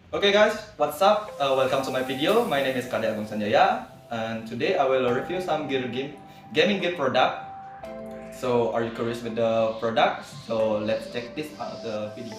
Okay guys, what's up? Welcome to my video. My name is Kadek Agung Sanjaya, and today I will review some gaming gear product. So are you curious with the product? So let's check this out the video.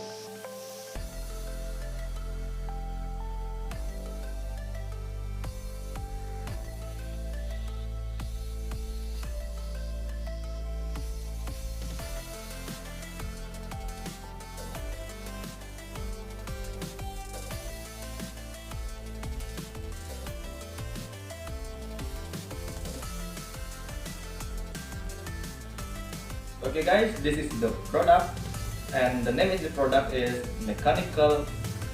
Okay guys, this is the product, and the name of the product is Mechanical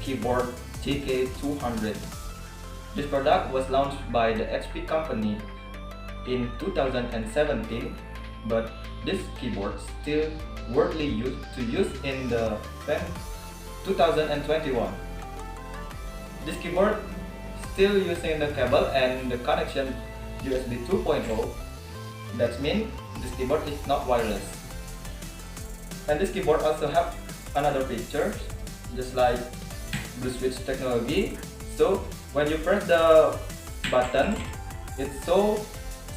Keyboard GK-200. This product was launched by the HP company in 2017, but this keyboard still widely used in the 2021. This keyboard still using the cable and the connection USB 2.0. That means this keyboard is not wireless. And this keyboard also have another feature, just like blue switch technology. So when you press the button, it's so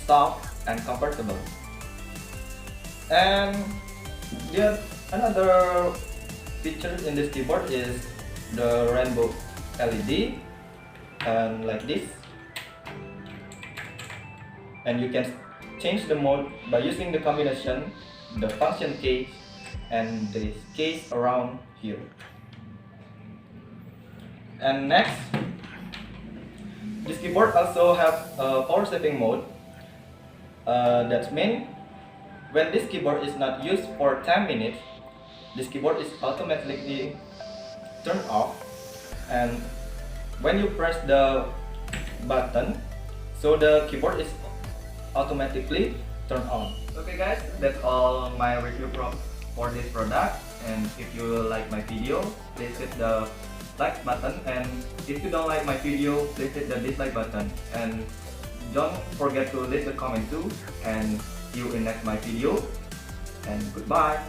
soft and comfortable. And yet another feature in this keyboard is the rainbow LED, and like this. And you can change the mode by using the combination, the function case, and the case around here. And next, this keyboard also have a power saving mode. That means when this keyboard is not used for 10 minutes, this keyboard is automatically turned off, and when you press the button, so the keyboard is automatically turned on. Okay guys, that's all my review for this product, and if you like my video, please hit the like button, and if you don't like my video, please hit the dislike button, and don't forget to leave a comment too, and see you in next my video, and goodbye.